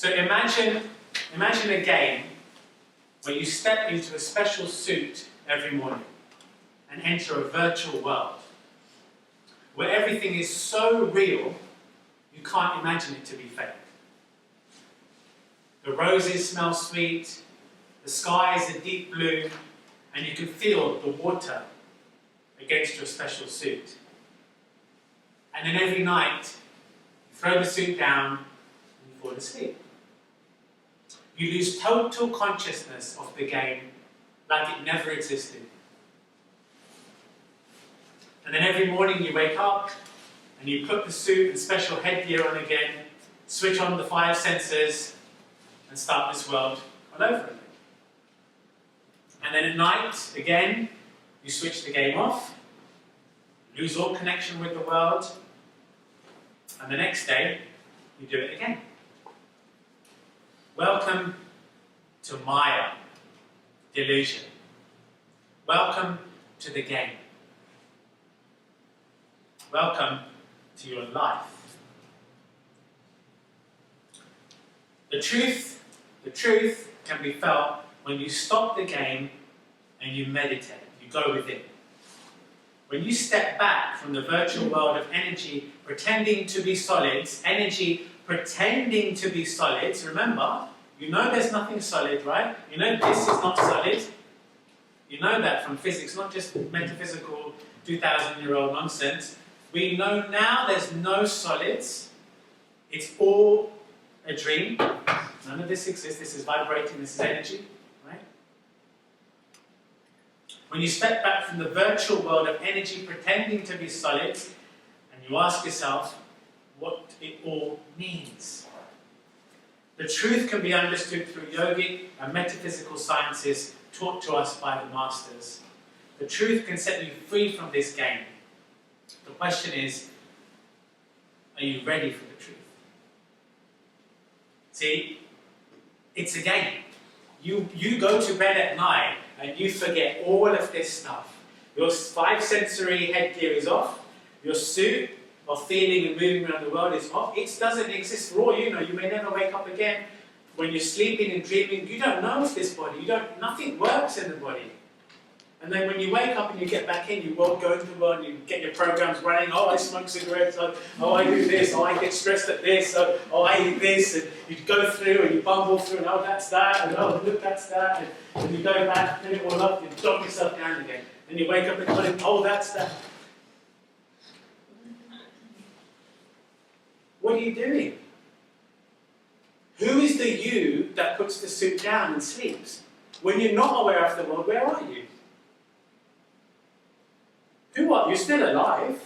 So imagine a game where you step into a special suit every morning and enter a virtual world where everything is so real you can't imagine it to be fake. The roses smell sweet, the sky is a deep blue, and you can feel the water against your special suit. And then every night, you throw the suit down and you fall asleep. You lose total consciousness of the game like it never existed. And then every morning you wake up and you put the suit and special headgear on again, switch on the 5 senses, and start this world all over again. And then at night, again, you switch the game off, lose all connection with the world, and the next day, you do it again. Welcome to Maya, delusion. Welcome to the game. Welcome to your life. The truth can be felt when you stop the game and you meditate, you go within. When you step back from the virtual world of energy pretending to be solids, energy pretending to be solids, remember, you know there's nothing solid, right? You know this is not solid. You know that from physics, not just metaphysical 2,000-year-old nonsense. We know now there's no solids. It's all a dream. None of this exists. This is vibrating, this is energy, right? When you step back from the virtual world of energy pretending to be solids, and you ask yourself what it all means. The truth can be understood through yogic and metaphysical sciences taught to us by the masters. The truth can set you free from this game. The question is, are you ready for the truth? See, it's a game. You go to bed at night and you forget all of this stuff. Your 5 sensory headgear is off. Your suit of feeling and moving around the world is off. It doesn't exist for all you know. You may never wake up again. When you're sleeping and dreaming, you don't know it's this body. Nothing works in the body. And then when you wake up and you get back in, you won't go into the world and you get your programs running. Oh, I smoke cigarettes. Oh, I do this. Oh, I get stressed at this. Oh, I eat this. And you go through and you bumble through and oh, that's that. And oh, look, that's that. And you go back, clean it all up, you drop yourself down again. And you wake up in the morning, oh, that's that. What are you doing? Who is the you that puts the suit down and sleeps? When you're not aware of the world, where are you? Who are you? You're still alive,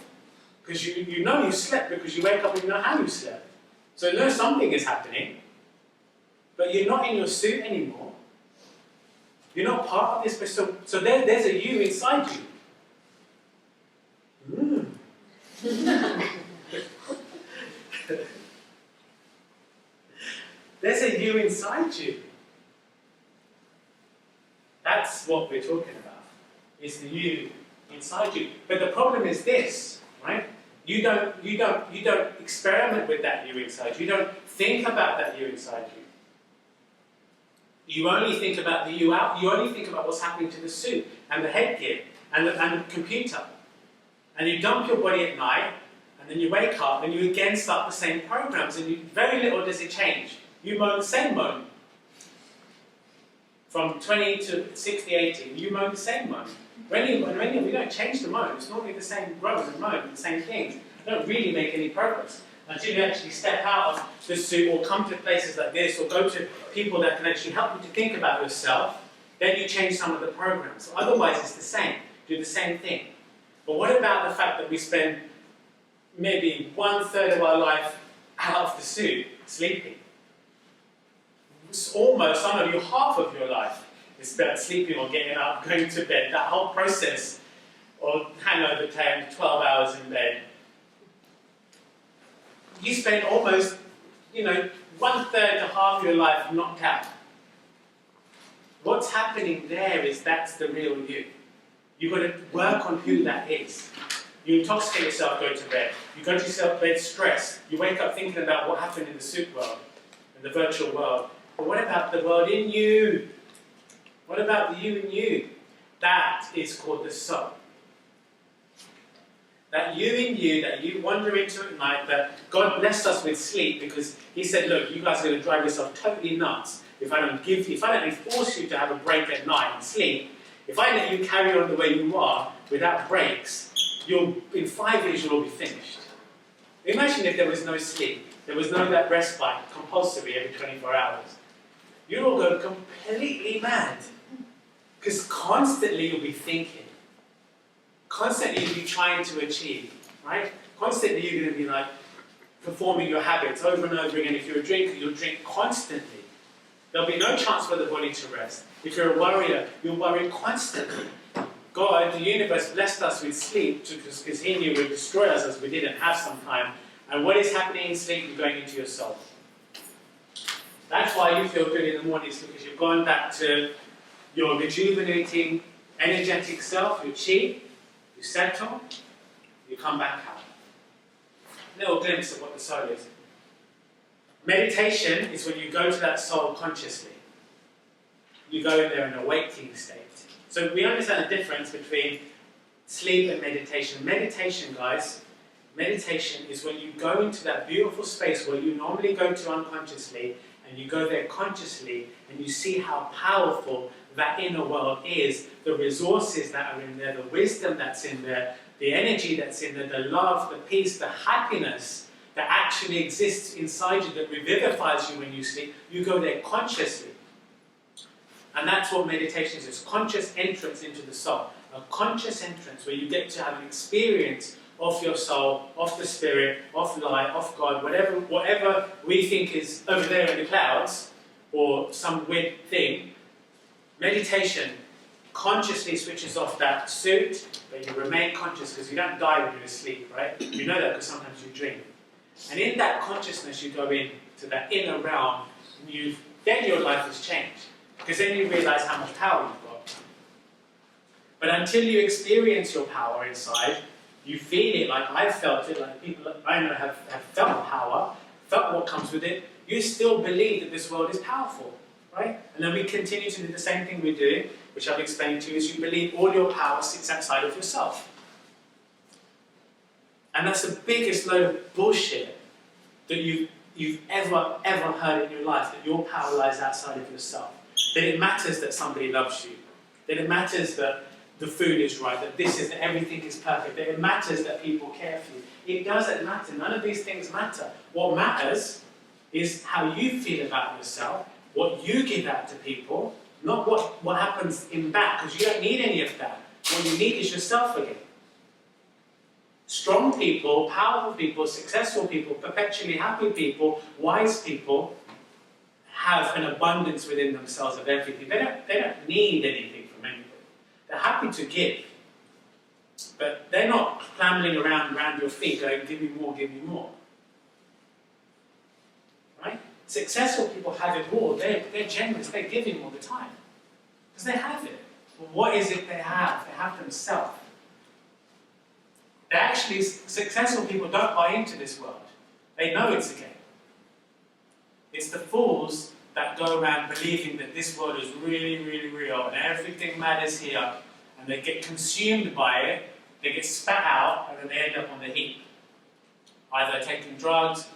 because you know you slept because you wake up and you know how you slept. So you know something is happening, but you're not in your suit anymore. You're not part of this, but so there's a you inside you. There's a you inside you. That's what we're talking about. It's the you inside you. But the problem is this, right? You don't experiment with that you inside you. You don't think about that you inside you. You only think about the you out. You only think about what's happening to the suit and the headgear and the computer. And you dump your body at night, and then you wake up and you again start the same programs, and very little does it change. You moan the same moan. From 20 to 60, 80, you moan the same moan. When you don't change the moan, it's normally the same groan and moan, the same things. You don't really make any progress until you actually step out of the suit or come to places like this or go to people that can actually help you to think about yourself. Then you change some of the programs. Otherwise, it's the same. Do the same thing. But what about the fact that we spend maybe 1/3 of our life out of the suit, sleeping? It's almost, some of you, half of your life is spent sleeping or getting up, going to bed. That whole process of hangover 10 to 12 hours in bed. You spend almost, 1/3 to half your life knocked out. What's happening there is that's the real you. You've got to work on who that is. You intoxicate yourself, go to bed. You go to yourself bed stressed. You wake up thinking about what happened in the suit world. and the virtual world. But what about the world in you? What about the you in you? That is called the soul. That you in you, that you wander into at night, that God blessed us with sleep because He said, look, you guys are going to drive yourself totally nuts if I don't force you to have a break at night and sleep. If I let you carry on the way you are without breaks, in 5 years you'll all be finished. Imagine if there was no sleep, there was no that respite, compulsory every 24 hours. You'll all go completely mad. Because constantly you'll be thinking. Constantly you'll be trying to achieve, right? Constantly you're going to be like performing your habits over and over again. If you're a drinker, you'll drink constantly. There'll be no chance for the body to rest. If you're a worrier, you'll worry constantly. God, the universe, blessed us with sleep because He knew it would destroy us as we didn't have some time. And what is happening in sleep is going into your soul. That's why you feel good in the mornings, because you've gone back to your rejuvenating, energetic self, your chi, you settle, you come back out. A little glimpse of what the soul is. Meditation is when you go to that soul consciously. You go in there in a waking state. So we understand the difference between sleep and meditation. Meditation, guys, meditation is when you go into that beautiful space where you normally go to unconsciously, and you go there consciously, and you see how powerful that inner world is, the resources that are in there, the wisdom that's in there, the energy that's in there, the love, the peace, the happiness that actually exists inside you, that revivifies you when you sleep. You go there consciously. And that's what meditation is, conscious entrance into the soul. A conscious entrance where you get to have an experience of your soul, of the spirit, of light, of God, whatever we think is over there in the clouds, or some weird thing. Meditation consciously switches off that suit, but you remain conscious because you don't die when you're asleep, right? You know that because sometimes you dream. And in that consciousness, you go into that inner realm, and then your life has changed. Because then you realize how much power you've got. But until you experience your power inside, you feel it like I've felt it, like people I know have felt power, felt what comes with it, you still believe that this world is powerful, right? And then we continue to do the same thing we're doing, which I've explained to you, is you believe all your power sits outside of yourself. And that's the biggest load of bullshit that you've ever heard in your life, that your power lies outside of yourself. That it matters that somebody loves you. That it matters that the food is right, that everything is perfect, that it matters that people care for you. It doesn't matter. None of these things matter. What matters is how you feel about yourself, what you give out to people, not what happens in back, because you don't need any of that. What you need is yourself again. Strong people, powerful people, successful people, perpetually happy people, wise people have an abundance within themselves of everything. They don't need anything from anybody. They're happy to give. But they're not clambering around your feet going, give me more, give me more. Right? Successful people have it all. They're generous. They're giving all the time. Because they have it. Well, what is it they have? They have themselves. Successful people don't buy into this world. They know it's a game. It's the fools that go around believing that this world is really, really real and everything matters here, and they get consumed by it, they get spat out, and then they end up on the heap. Either taking drugs,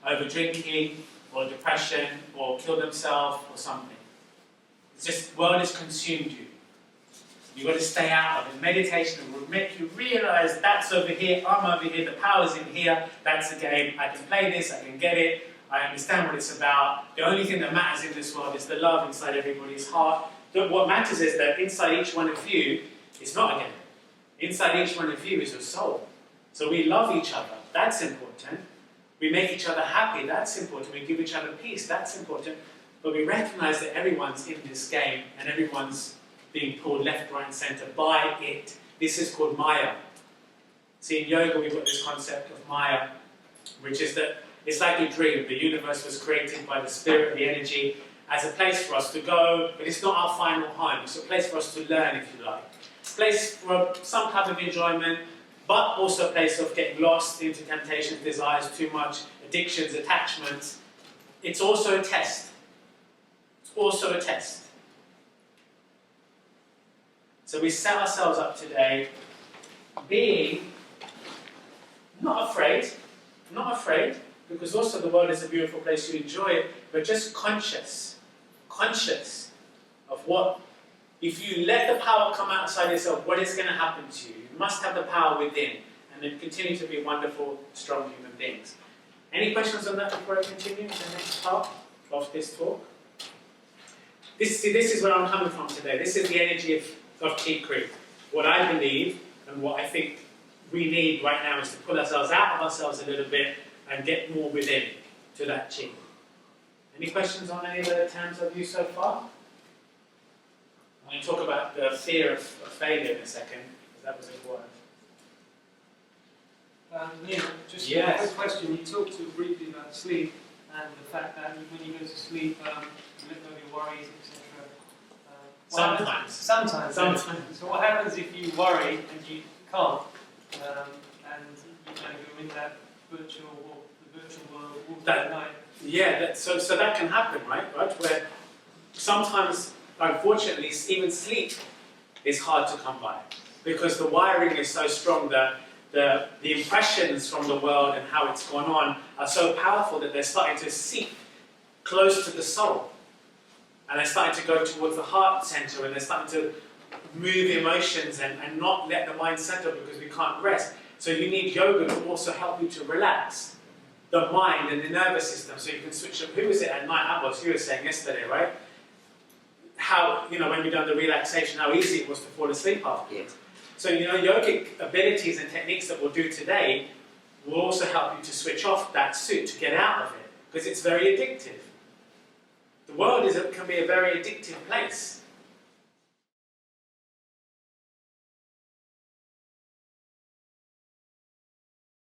over drinking, or depression, or kill themselves, or something. It's just the world has consumed you. You've got to stay out of it. Meditation will make you realize that's over here, I'm over here, the power's in here, that's the game, I can play this, I can get it, I understand what it's about. The only thing that matters in this world is the love inside everybody's heart. What matters is that inside each one of you, it's not a game. Inside each one of you is your soul. So we love each other, that's important. We make each other happy, that's important. We give each other peace, that's important. But we recognize that everyone's in this game and everyone's being pulled left, right, and center by it. This is called Maya. See, in yoga, we've got this concept of Maya, which is that it's like a dream. The universe was created by the spirit, the energy, as a place for us to go, but it's not our final home. It's a place for us to learn, if you like. It's a place for some type of enjoyment, but also a place of getting lost into temptations, desires, too much, addictions, attachments. it's also a test. It's also a test. So we set ourselves up today being not afraid, because also the world is a beautiful place, you enjoy it, but just conscious of what, if you let the power come outside yourself, what is going to happen to you? You must have the power within, and then continue to be wonderful, strong human beings. Any questions on that before I continue to the next part of this talk? This is where I'm coming from today. This is the energy of Kri. What I believe and what I think we need right now is to pull ourselves out of ourselves a little bit and get more within to that chi. Any questions on any of the terms I've used so far? I'm going to talk about the fear of failure in a second, because that was important. Neil, just yes. a quick question. You talked briefly about sleep and the fact that when you go to sleep, you let go of your worries, etc. Sometimes. So what happens if you worry and you can't, and you kind of go in that virtual world at night? Yeah, so that can happen, right? Where sometimes, unfortunately, even sleep is hard to come by, because the wiring is so strong that the impressions from the world and how it's gone on are so powerful that they're starting to seep close to the soul. And they're starting to go towards the heart center, and they're starting to move emotions and not let the mind settle, because we can't rest. So you need yoga to also help you to relax the mind and the nervous system, so you can switch up. Who was it at night? Abbas, you were saying yesterday, right? How, when we done the relaxation, how easy it was to fall asleep afterwards. So, yogic abilities and techniques that we'll do today will also help you to switch off that suit, to get out of it, because it's very addictive. The world can be a very addictive place.